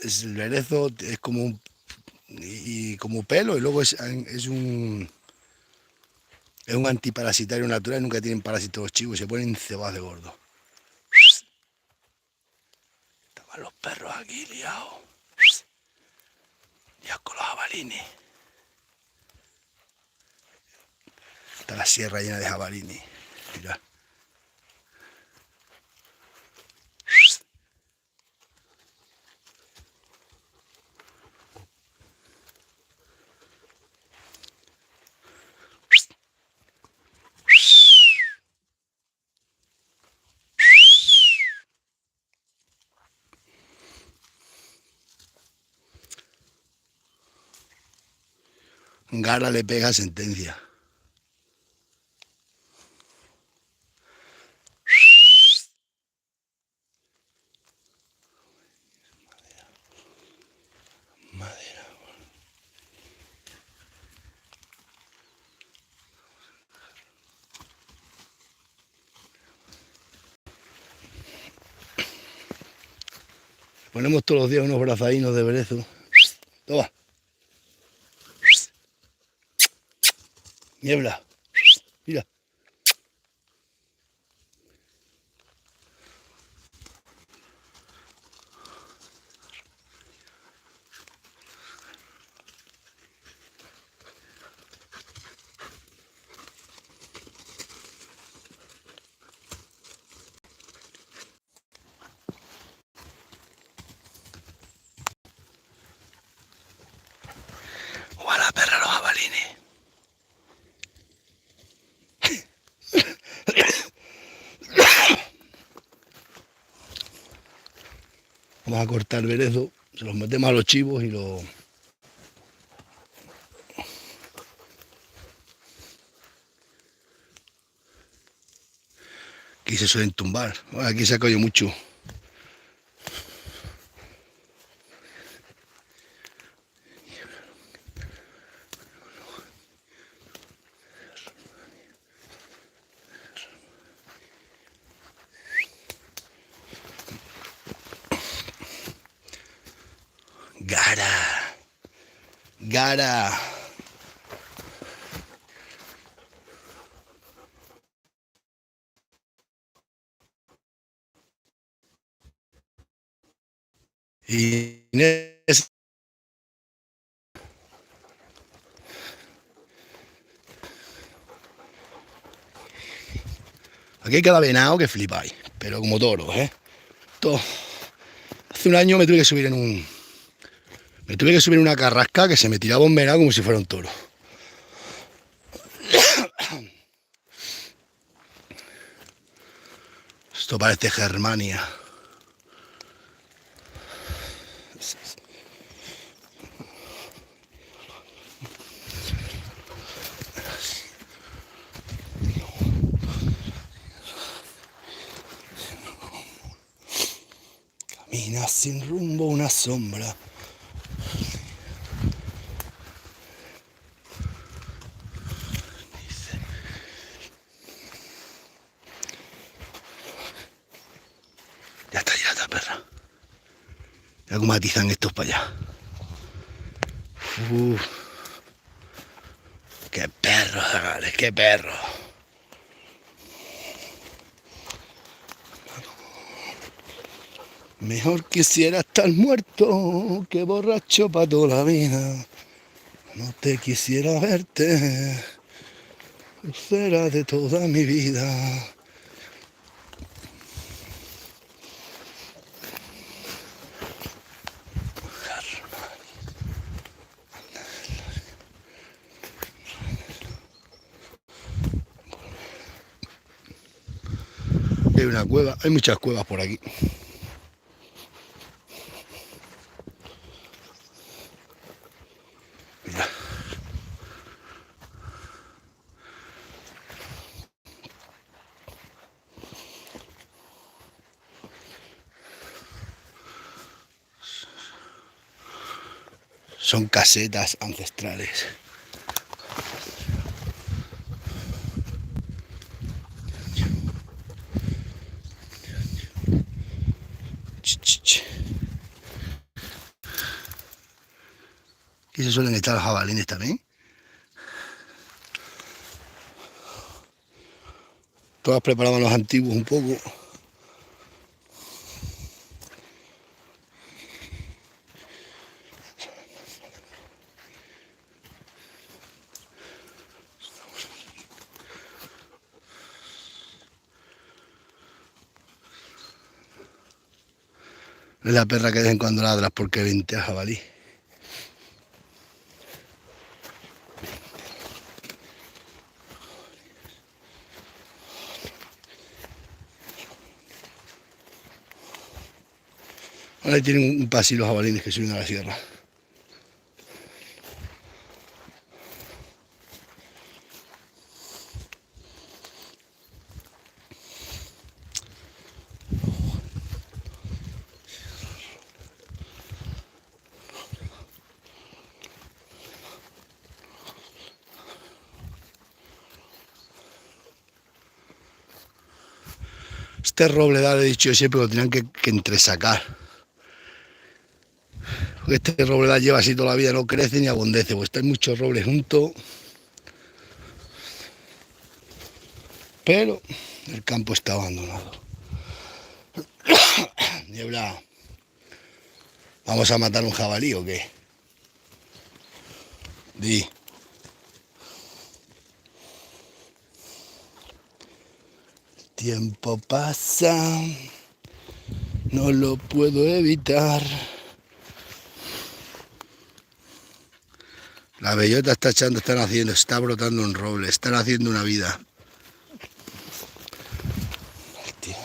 el berezo es como y como pelo, y luego es un antiparasitario natural, nunca tienen parásitos los chivos, se ponen cebados de gordo. Estaban los perros aquí liados, liados con los jabalines. Está la sierra llena de jabalines. Mira. Gara le pega sentencia. Madera. Ponemos todos los días unos brazadinos de berezo. Toma. Niebla. Mira. O a la perra los jabalines. Vamos a cortar el berezo, se los metemos a los chivos y los... Aquí se suelen tumbar. Bueno, aquí se ha caído mucho. Gara. Gara. Inés. Aquí hay cada venado que flipáis, pero como toros, ¿eh? Todo. Hace un año me tuve que subir en un... Me tuve que subir en una carrasca que se me tiraba un venado como si fuera un toro. Esto parece Germania. Camina sin rumbo una sombra. Ya está, perra. Ya como atizan estos para allá. Uf. Qué perro, Zagales, qué perro. Mejor quisiera estar muerto que borracho para toda la vida. No te quisiera verte, lucera de toda mi vida. Hay una cueva, hay muchas cuevas por aquí. Mira. Son casetas ancestrales. Ch, ch, ch. Aquí se suelen echar los jabalines también. Todas preparaban los antiguos un poco. Es la perra que de vez en cuando ladras porque vente a jabalí. Ahora tienen un pasillo los jabalines que suben a la sierra. Este roble, le he dicho yo siempre, lo tenían que entresacar. Porque este roble lleva así toda la vida, no crece ni abondece, pues hay muchos robles juntos. Pero el campo está abandonado. Niebla, ¿vamos a matar un jabalí o qué? Di. Tiempo pasa, no lo puedo evitar. La bellota está echando, están haciendo, está brotando un roble, están haciendo una vida. El tiempo.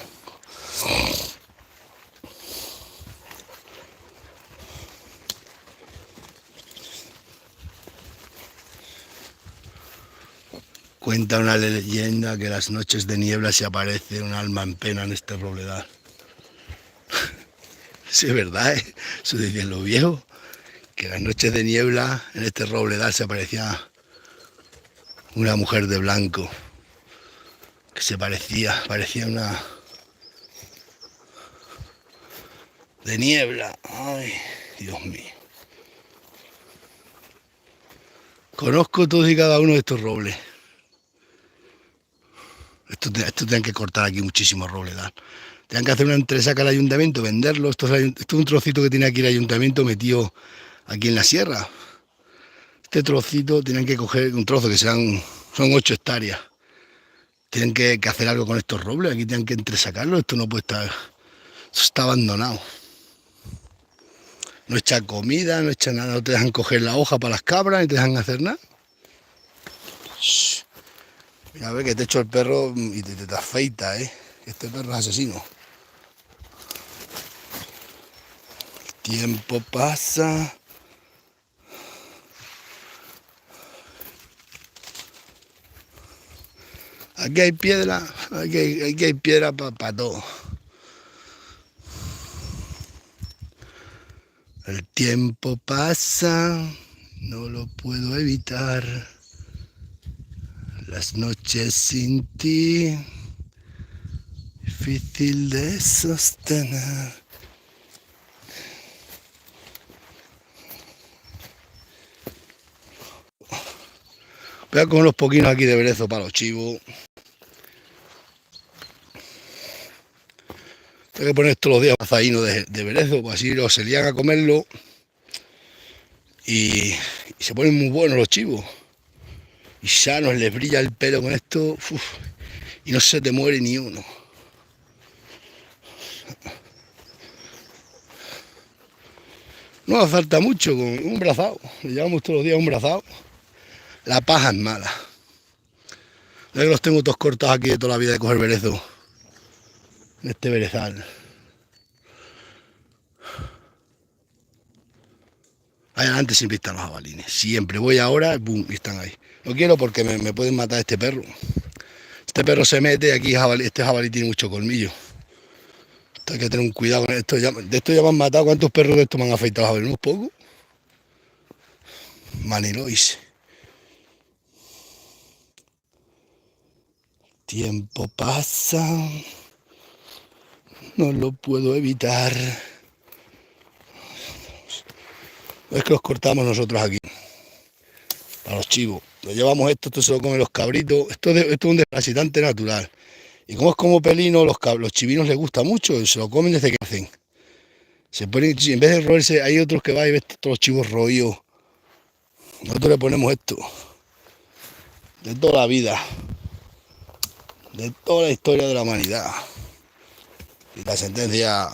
Cuenta una leyenda que las noches de niebla se aparece un alma en pena en este robledal. Sí, es verdad, ¿eh? Eso decían los viejos, que las noches de niebla en este robledal se aparecía una mujer de blanco, que se parecía una de niebla. Ay, Dios mío. Conozco todos y cada uno de estos robles. Esto tienen que cortar aquí muchísimos robledal. Tienen que hacer una entresaca al ayuntamiento, venderlo. Esto es un trocito que tiene aquí el ayuntamiento metido aquí en la sierra. Este trocito tienen que coger un trozo que son 8 hectáreas. Tienen que hacer algo con estos robles. Aquí tienen que entresacarlo. Esto no puede estar. Esto está abandonado. No echa comida, no echa nada. No te dejan coger la hoja para las cabras, ni te dejan hacer nada. Shh. Mira, a ver que te echo el perro y te afeita, ¿eh? Este perro es asesino. El tiempo pasa. Aquí hay piedra, aquí hay piedra para todo. El tiempo pasa, no lo puedo evitar. Las noches sin ti, difícil de sostener. Voy a coger unos poquinos aquí de brezo para los chivos. Tengo que poner todos los días un azaíno de brezo, pues así se lían a comerlo y se ponen muy buenos los chivos. Y sanos, les brilla el pelo con esto, uf, y no se te muere ni uno. No hace falta mucho, con un brazado, le llevamos todos los días un brazado. La paja es mala. Ya que los tengo todos cortados aquí de toda la vida de coger berezo, en este berezal. Ahí adelante siempre están los jabalines, siempre. Voy ahora, boom, y están ahí. No quiero porque me pueden matar este perro. Este perro se mete aquí, este jabalí tiene mucho colmillo. Esto hay que tener un cuidado con esto. De esto ya me han matado. ¿Cuántos perros de estos me han afeitado los jabalíes? ¿Unos pocos? Manilois. Tiempo pasa, no lo puedo evitar. Es que los cortamos nosotros aquí, para los chivos. Lo llevamos esto se lo comen los cabritos. Esto es un desparasitante natural. Y como es como pelino, los chivinos les gusta mucho y se lo comen desde que nacen. Se ponen, en vez de roerse, hay otros que van y ves todos los chivos roídos. Nosotros le ponemos esto. De toda la vida. De toda la historia de la humanidad. Y la sentencia,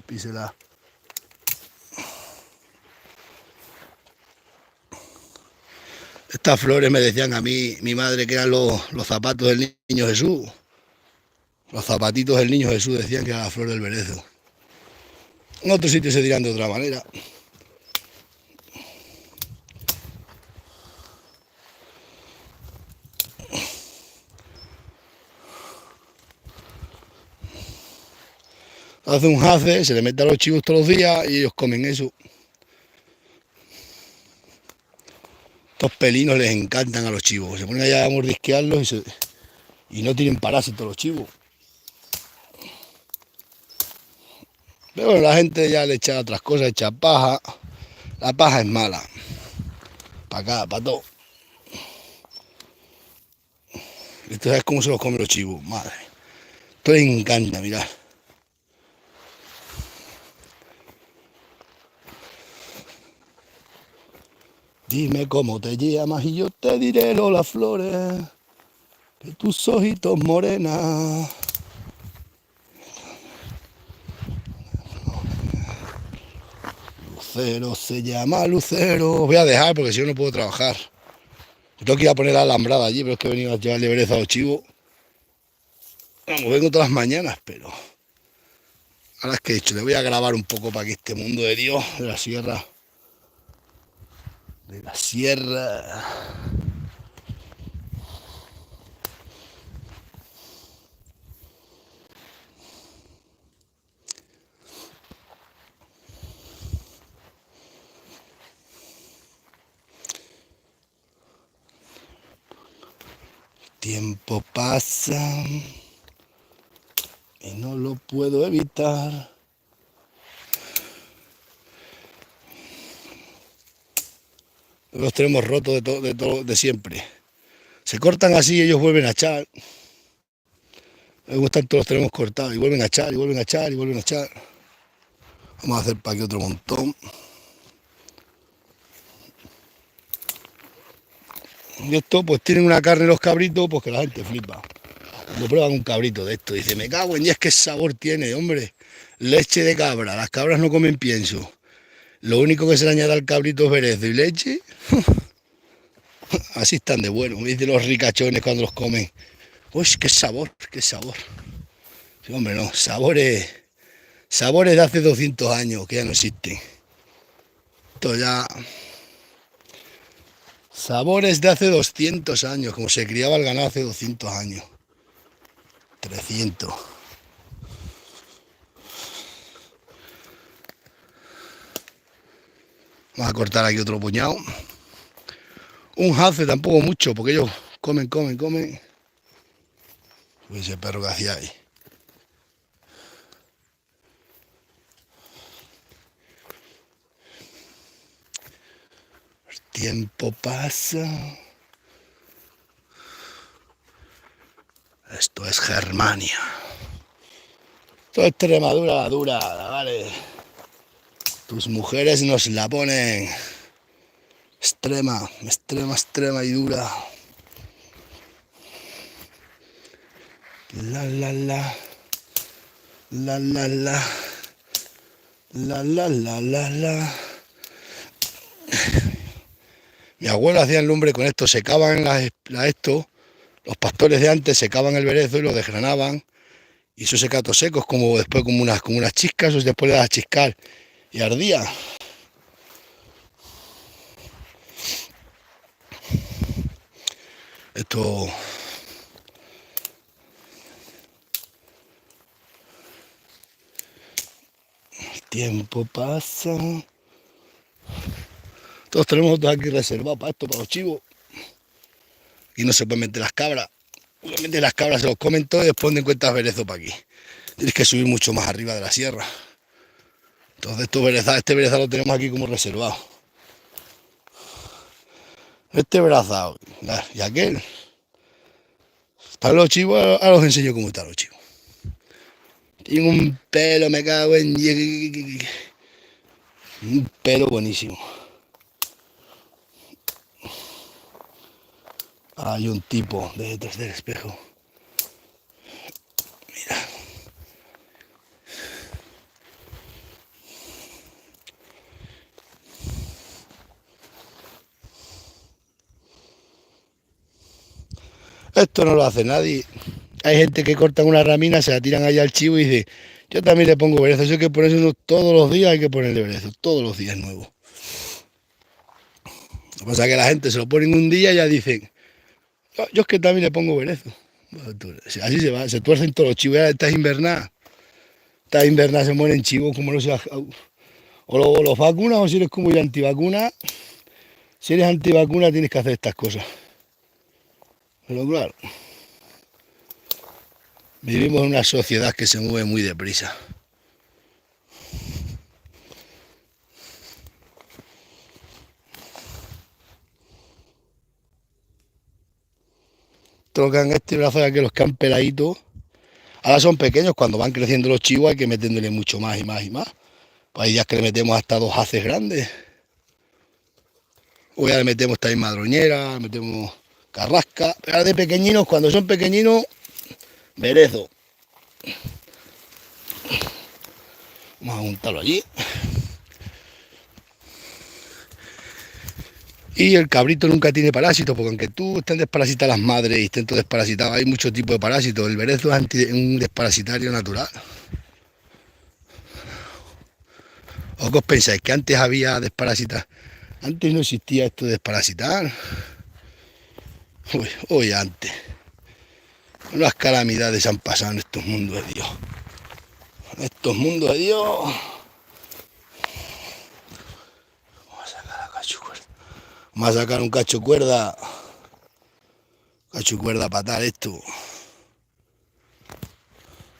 písela. Estas flores me decían a mí, mi madre, que eran los zapatos del niño Jesús. Los zapatitos del niño Jesús decían que era la flor del berezo. En otros sitios se dirán de otra manera. Hace un jace, se le mete a los chivos todos los días y ellos comen eso. Estos pelinos les encantan a los chivos. Se ponen allá a mordisquearlos y no tienen parásitos los chivos. Pero bueno, la gente ya le echa otras cosas, echa paja. La paja es mala. Para acá, para todo. Esto sabes cómo se los comen los chivos, madre. Esto les encanta, mirad. Dime cómo te llamas y yo te diré las flores de tus ojitos morenas. Lucero se llama Lucero. Voy a dejar porque si no, no puedo trabajar. Yo tengo que ir a poner la alambrada allí, pero es que he venido a llevarle bereza a los chivos. Vamos, vengo todas las mañanas, pero ahora es que he dicho, le voy a grabar un poco para que este mundo de Dios, de la sierra. De la sierra. Tiempo pasa y no lo puedo evitar. Los tenemos rotos de siempre. Se cortan así y ellos vuelven a echar. Me gustan todos los tenemos cortados y vuelven a echar y vuelven a echar y vuelven a echar. Vamos a hacer para aquí otro montón. Y esto pues tienen una carne los cabritos pues que la gente flipa. Cuando prueban un cabrito de esto, dice, me cago en 10, qué sabor tiene, hombre. Leche de cabra, las cabras no comen pienso. Lo único que se le añade al cabrito es berezo y leche. Así están de bueno, me dicen los ricachones cuando los comen. Uy, qué sabor, qué sabor. Sí, hombre, no, sabores de hace 200 años que ya no existen. Esto ya... Sabores de hace 200 años, como se criaba el ganado hace 200 años. 300. Vamos a cortar aquí otro puñado. Un jace, tampoco mucho, porque ellos comen. Uy, ese perro que hacía ahí. El tiempo pasa. Esto es Germania. Esto es Extremadura dura, vale. Tus mujeres nos la ponen extrema y dura. La. Mi abuelo hacía el lumbre con esto, secaban los pastores de antes secaban el berezo y lo desgranaban. Y eso seca todo seco, es como después como unas chiscas, eso después le das a chiscar y ardía. Esto... El tiempo pasa. Todos tenemos dos aquí reservados para esto, para los chivos. Y no se pueden meter las cabras. Obviamente las cabras se los comen todo y después no encuentras berezo para aquí. Tienes que subir mucho más arriba de la sierra. Entonces este berezal lo tenemos aquí como reservado. Este brazado y aquel. Están los chivos, ahora os enseño cómo están los chivos. Tienen un pelo, me cago en... Un pelo buenísimo. Hay un tipo detrás del espejo. Mira. Esto no lo hace nadie. Hay gente que cortan una ramina, se la tiran allá al chivo y dice, yo también le pongo berezo. Eso hay que ponerse todos los días, hay que ponerle berezo, todos los días nuevo. Lo que pasa es que la gente se lo pone en un día y ya dicen, yo es que también le pongo berezo. Así se va, se tuercen todos los chivos. Ya estas invernadas se mueren chivos como no se... O los vacunas o si eres como yo antivacuna. Si eres antivacuna tienes que hacer estas cosas. Pero claro, vivimos en una sociedad que se mueve muy deprisa. Tocan este brazo de aquellos que han peladitos. Ahora son pequeños, cuando van creciendo los chivos hay que meterle mucho más y más y más. Pues hay días que le metemos hasta 2 haces grandes. O ya le metemos también madroñera, le metemos carrasca. Pero ahora de pequeñinos, cuando son pequeñinos, berezo. Vamos a juntarlo allí. Y el cabrito nunca tiene parásitos, porque aunque tú estén desparasitadas las madres y estén todos desparasitados, hay muchos tipos de parásitos. El berezo es un desparasitario natural. ¿O qué os pensáis? ¿Que antes había desparasitar? Antes no existía esto de desparasitar. Hoy antes. Las calamidades han pasado en estos mundos de Dios. En estos mundos de Dios. Vamos a sacar a cacho cuerda. Vamos a sacar un cacho cuerda. Cacho cuerda para tal esto.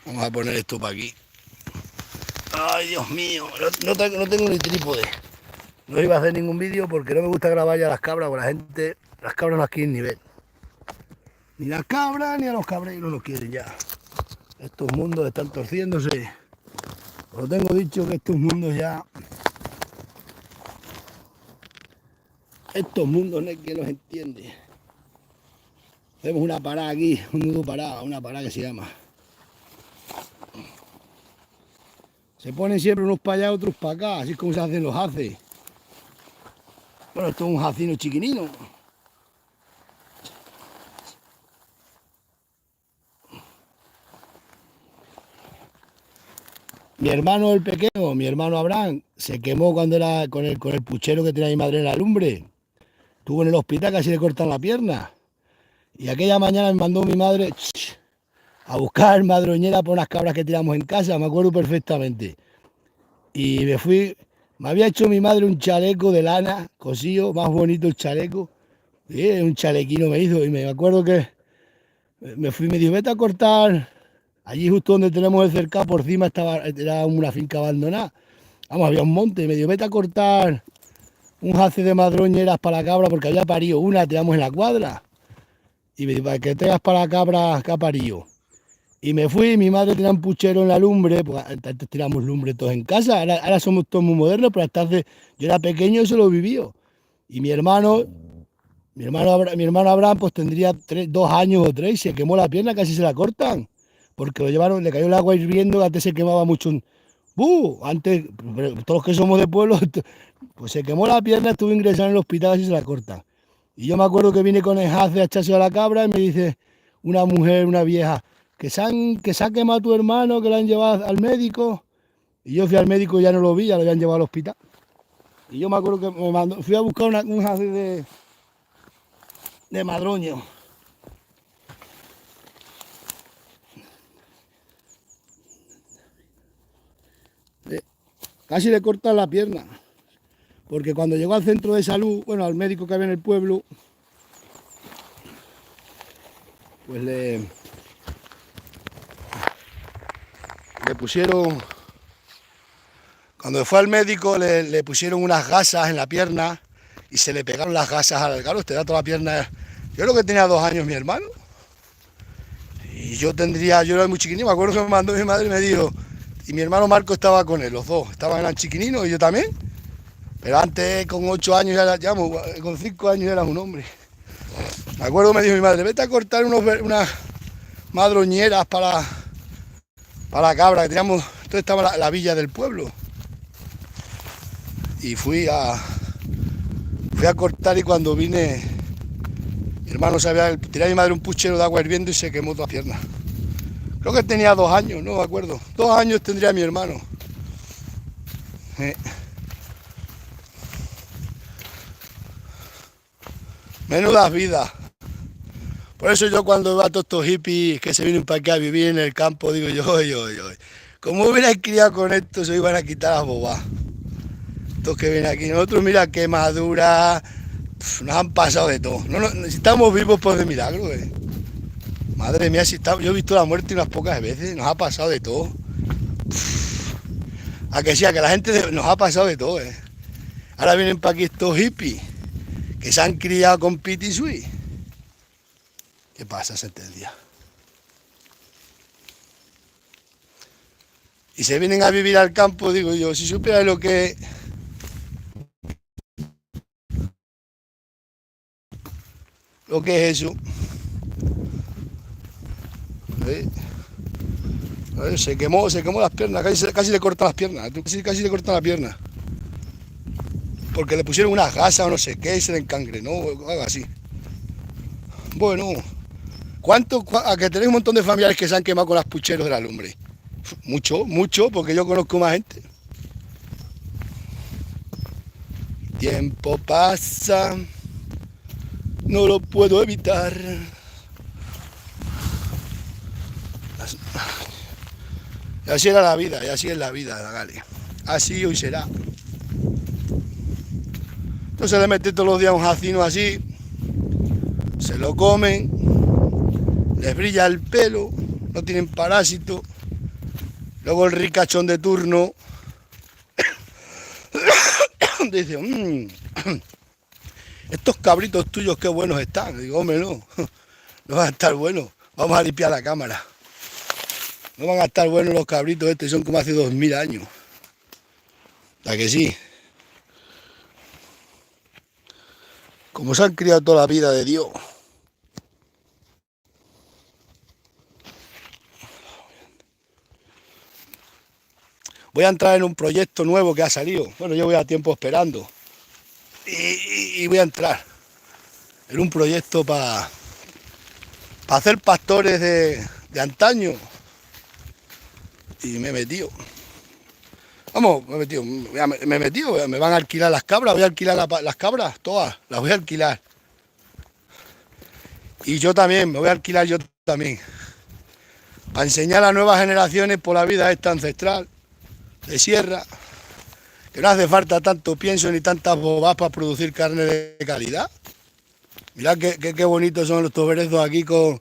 Vamos a poner esto para aquí. Ay, Dios mío. No tengo ni trípode. No iba a hacer ningún vídeo porque no me gusta grabar ya las cabras, porque la gente, las cabras no quieren ni ver. Ni las cabras ni a los cabreros no quieren ya. Estos mundos están torciéndose. Os tengo dicho que estos mundos ya... Estos mundos no hay quien los entiende. Hacemos una parada aquí, un nudo parada, una parada que se llama. Se ponen siempre unos para allá, otros para acá, así es como se hacen los haces. Bueno, esto es un jacino chiquinino. Mi hermano el pequeño, mi hermano Abraham, se quemó cuando era con el puchero que tenía mi madre en la lumbre. Estuvo en el hospital, casi le cortan la pierna. Y aquella mañana me mandó mi madre a buscar madroñera por unas cabras que tiramos en casa, me acuerdo perfectamente. Y me fui, me había hecho mi madre un chaleco de lana, cosido, más bonito el chaleco. Un chalequino me hizo y me acuerdo que me fui, me dijo, vete a cortar. Allí justo donde tenemos el cercado, por encima era una finca abandonada. Vamos, había un monte, y me dijo, vete a cortar un jace de madroñeras para la cabra, porque había parido una, tiramos en la cuadra. Y me dijo, para que tengas para la cabra que ha parido. Y me fui, mi madre tenía un puchero en la lumbre, pues antes tiramos lumbre todos en casa, ahora somos todos muy modernos, pero hasta hace, yo era pequeño y eso lo vivió. Y mi hermano Abraham pues tendría 2 años o 3, se quemó la pierna, casi se la cortan, porque lo llevaron, le cayó el agua hirviendo, antes se quemaba mucho. Antes, todos que somos de pueblo, pues se quemó la pierna, estuvo ingresado en el hospital, casi se la cortan. Y yo me acuerdo que vine con el hace a echarse a la cabra y me dice una mujer, una vieja, que se ha quemado a tu hermano, que lo han llevado al médico. Y yo fui al médico y ya no lo vi, ya lo habían llevado al hospital. Y yo me acuerdo que fui a buscar un hace de madroño. Casi le cortan la pierna. Porque cuando llegó al centro de salud, bueno, al médico que había en el pueblo, pues le pusieron, cuando fue al médico le pusieron unas gasas en la pierna y se le pegaron las gasas al galo, te da toda la pierna. Yo creo que tenía 2 años mi hermano. Y yo era muy chiquinino, me acuerdo que me mandó mi madre y me dijo, y mi hermano Marco estaba con él, los dos, eran chiquininos y yo también. Pero antes, con 8 años, con 5 años ya era un hombre. Me acuerdo que me dijo mi madre, vete a cortar unas madroñeras para la cabra, que teníamos, entonces estaba la villa del pueblo. Y fui a cortar y cuando vine, mi hermano tiré a mi madre un puchero de agua hirviendo y se quemó toda la pierna. Creo que tenía 2 años, no me acuerdo. 2 años tendría mi hermano. Menudas vidas. Por eso yo cuando veo a todos estos hippies que se vienen para acá a vivir en el campo, digo yo, como hubieran criado con esto, se iban a quitar las bobas. Estos que vienen aquí, nosotros mira quemadura, nos han pasado de todo. Si estamos vivos pues de milagro, Madre mía, yo he visto la muerte unas pocas veces, nos ha pasado de todo. A que sí, a que la gente nos ha pasado de todo, Ahora vienen para aquí estos hippies que se han criado con Piti Sui. ¿Qué pasa, sentencia? Y se vienen a vivir al campo, digo yo, si supiera lo que es eso. Se quemó las piernas, casi le cortan las piernas, casi le cortan la pierna. Porque le pusieron unas gasas o no sé qué y se le encangrenó o algo así. Bueno, a que tenéis un montón de familiares que se han quemado con las pucheros de la lumbre? Mucho, porque yo conozco más gente. Tiempo pasa, no lo puedo evitar. Y así era la vida, y así es la vida, Gale. Así hoy será. Entonces le meten todos los días un jacino así, se lo comen, les brilla el pelo, no tienen parásito. Luego el ricachón de turno dice, estos cabritos tuyos qué buenos están. Digo, hombre, no van a estar buenos, vamos a limpiar la cámara. No van a estar buenos los cabritos estos, son como hace 2000 años. ¿A que sí? Como se han criado toda la vida de Dios. Voy a entrar en un proyecto nuevo que ha salido. Bueno, yo voy a tiempo esperando. Y voy a entrar en un proyecto para hacer pastores de antaño. Y me he metido. Vamos, me he metido. Me van a alquilar las cabras. Voy a alquilar las cabras, todas. Las voy a alquilar. Y yo también, me voy a alquilar yo también. Para enseñar a nuevas generaciones por la vida esta ancestral de sierra, que no hace falta tanto pienso ni tantas bobas para producir carne de calidad. Mirad qué bonitos son los toberezos aquí con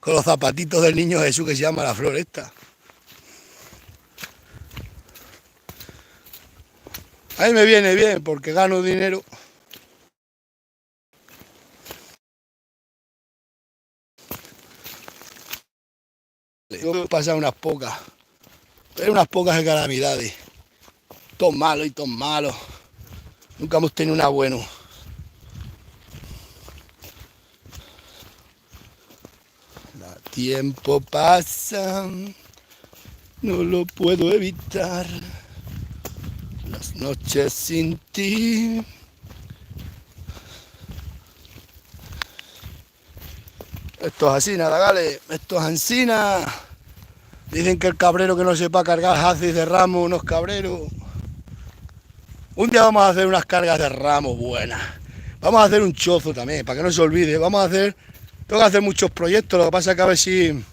los zapatitos del niño Jesús que se llama la flor esta. A mí me viene bien porque gano dinero. Yo he pasado unas pocas de calamidades. Todos malos y todos malos. Nunca hemos tenido una buena. El tiempo pasa, no lo puedo evitar. Las noches sin ti. Esto es así, nada, Gale. Esto es ansina. Dicen que el cabrero que no sepa cargar haces de ramos, unos cabreros. Un día vamos a hacer unas cargas de ramos buenas. Vamos a hacer un chozo también, para que no se olvide. Tengo que hacer muchos proyectos, lo que pasa es que a ver si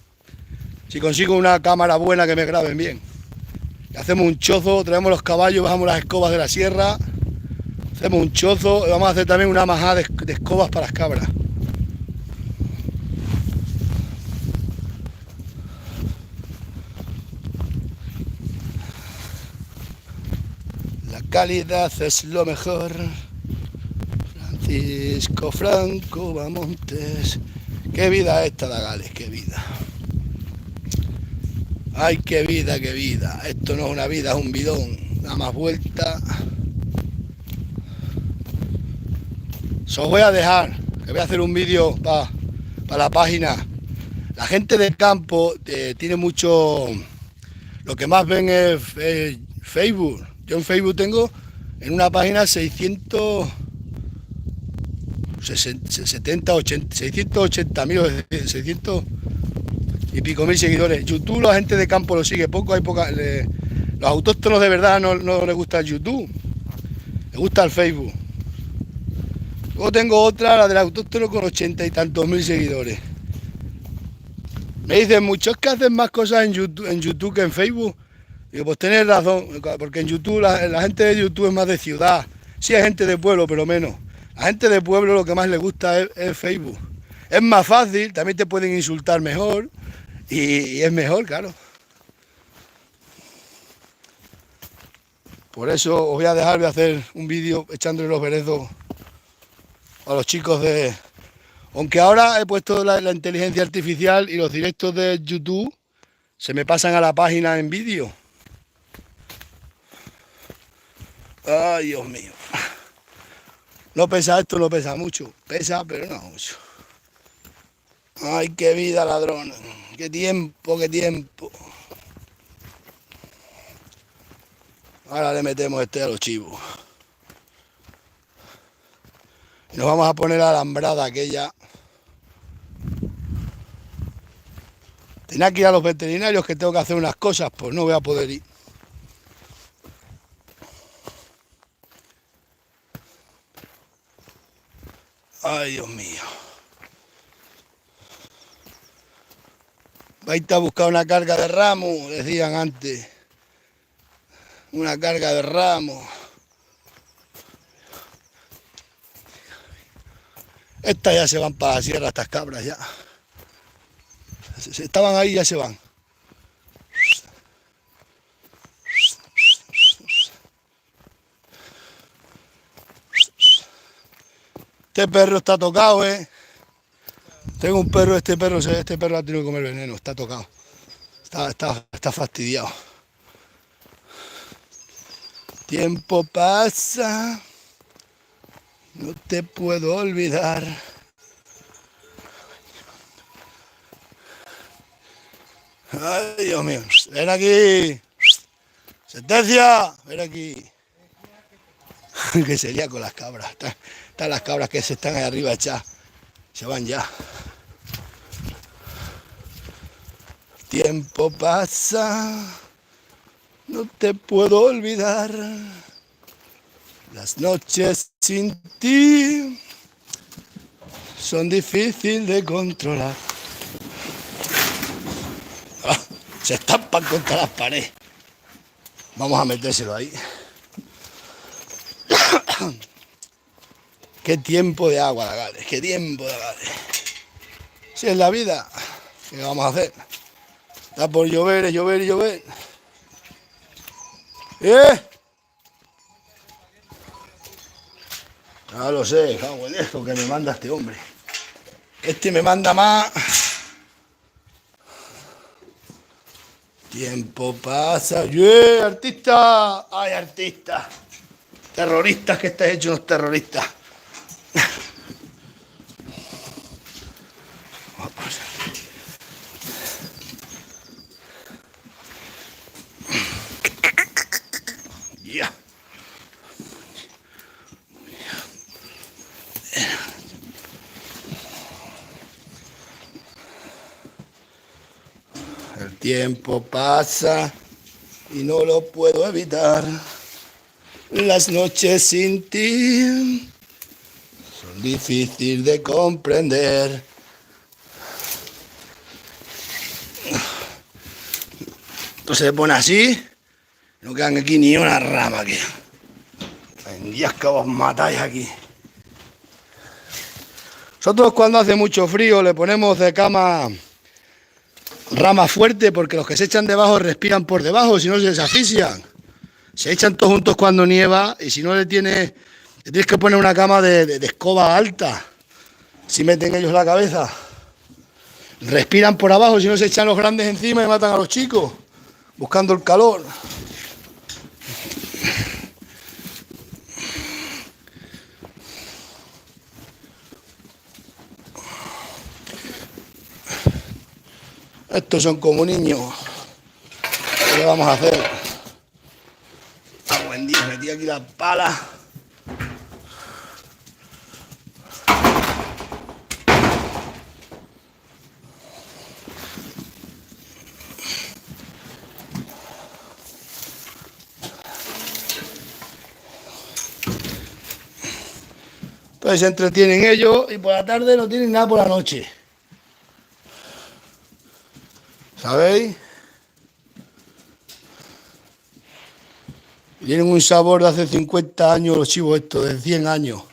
consigo una cámara buena que me graben bien. Y hacemos un chozo, traemos los caballos, bajamos las escobas de la sierra, hacemos un chozo y vamos a hacer también una majada de escobas para las cabras. La calidad es lo mejor. Francisco Franco Bamontes. Qué vida esta de Gales, qué vida. Ay, qué vida, qué vida. Esto no es una vida, es un bidón. Da más vuelta. Os voy a dejar, que voy a hacer un vídeo para la página. La gente del campo tiene mucho... Lo que más ven es Facebook. Yo en Facebook tengo en una página 680.000, 600 y pico mil seguidores. YouTube la gente de campo lo sigue poco, hay poca... los autóctonos de verdad no les gusta el YouTube, les gusta el Facebook. Luego tengo otra, la del autóctono, con 80 y tantos mil seguidores. Me dicen muchos que hacen más cosas en YouTube que en Facebook. Digo, pues tenés razón, porque en YouTube la gente de YouTube es más de ciudad. Sí hay gente de pueblo, pero menos. La gente de pueblo lo que más le gusta es Facebook. Es más fácil, también te pueden insultar mejor y es mejor, claro. Por eso os voy a dejar, voy a hacer un vídeo echándole los berezos a los chicos de... Aunque ahora he puesto la inteligencia artificial y los directos de YouTube se me pasan a la página en vídeo. Ay, Dios mío. No pesa esto, no pesa mucho. Pesa, pero no mucho. Ay, qué vida, ladrón. Qué tiempo, qué tiempo. Ahora le metemos a los chivos. Y nos vamos a poner la alambrada aquella. Tenía que ir a los veterinarios, que tengo que hacer unas cosas, pues no voy a poder ir. Ay, Dios mío. Vais a buscar una carga de ramos, decían antes. Una carga de ramos. Estas ya se van para la sierra, estas cabras ya. Estaban ahí, ya se van. Este perro está tocado, ¿eh? Tengo un perro, este perro ha tenido que comer veneno, está tocado. Está fastidiado. Tiempo pasa, no te puedo olvidar. Ay, Dios mío, ven aquí. Sentencia, ven aquí. Que sería con las cabras. Están las cabras que se están ahí arriba echadas. Se van ya. Tiempo pasa, no te puedo olvidar. Las noches sin ti son difíciles de controlar. Se estampan contra las paredes. Vamos a metérselo ahí. Qué tiempo de agua, Gales, qué tiempo de Gales. Si es la vida, ¿qué vamos a hacer? Está por llover, llover y llover. No lo sé, cago en esto que me manda este hombre. Este me manda más. Tiempo pasa. ¡Yeah, artista! ¡Ay, artista! Terroristas, que estáis hechos unos terroristas. Ya. El tiempo pasa y no lo puedo evitar. Las noches sin ti son difíciles de comprender. Entonces se pone así, no quedan aquí ni una rama aquí. En días que os matáis aquí. Nosotros cuando hace mucho frío le ponemos de cama ramas fuertes, porque los que se echan debajo respiran por debajo, si no se asfixian. Se echan todos juntos cuando nieva, y si no le tienes Le tienes que poner una cama de escoba alta. Si meten ellos la cabeza. Respiran por abajo, si no se echan los grandes encima y matan a los chicos. Buscando el calor. Estos son como niños. ¿Qué le vamos a hacer? Buen día, metí aquí la pala. Entonces se entretienen ellos y por la tarde no tienen nada por la noche. ¿Sabéis? Tienen un sabor de hace 50 años los chivos estos, de 100 años.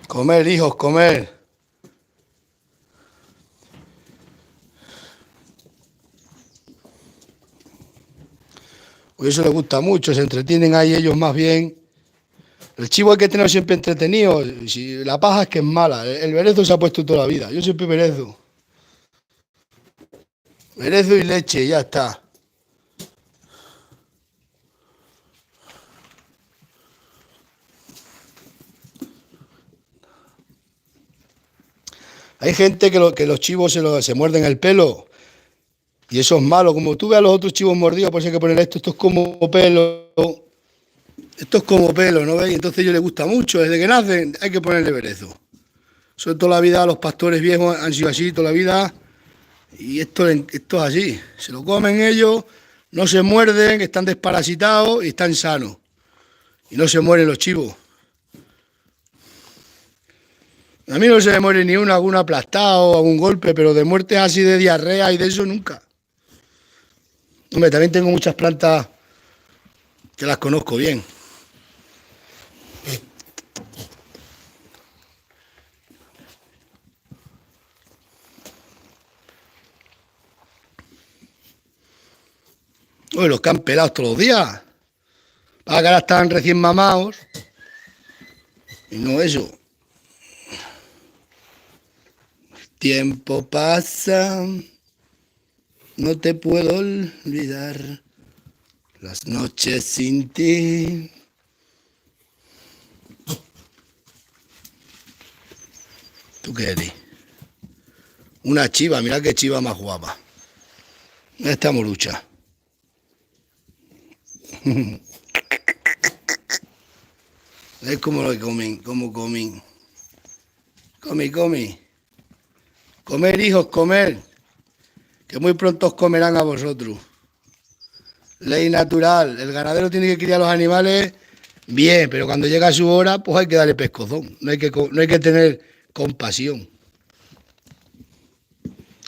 Comer, hijos, comer. Por eso les gusta mucho, se entretienen ahí ellos más bien. El chivo hay que tenerlo siempre entretenido. Si la paja es que es mala. El berezo se ha puesto toda la vida. Yo siempre berezo. Berezo y leche, ya está. Hay gente que los chivos se muerden el pelo. Y eso es malo. Como tú ves a los otros chivos mordidos, pues hay que poner esto. Esto es como pelo. Esto es como pelo, ¿no veis? Entonces a ellos les gusta mucho. Desde que nacen hay que ponerle berezo. Eso toda la vida los pastores viejos han sido así, toda la vida. Y esto es así. Se lo comen ellos, no se muerden, están desparasitados y están sanos. Y no se mueren los chivos. A mí no se me muere ni uno, algún aplastado, algún golpe, pero de muertes así de diarrea y de eso nunca. Hombre, también tengo muchas plantas que las conozco bien. Oye, los que han pelado todos los días. Para que ahora están recién mamados. Y no eso. El tiempo pasa. No te puedo olvidar. Las noches sin ti. ¿Tú qué eres? Una chiva, mira qué chiva más guapa. Esta morucha. Es como lo que comen, como comen. Come. Comer, hijos, comer. Que muy pronto os comerán a vosotros. Ley natural. El ganadero tiene que criar a los animales bien, pero cuando llega su hora, pues hay que darle pescozón. No hay que tener compasión.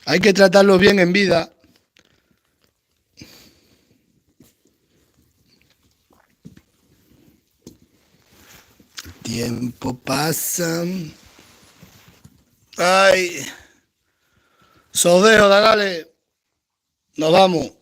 Hay que tratarlos bien en vida. El tiempo pasa. Ay. Sodeo, dale. Nos vamos.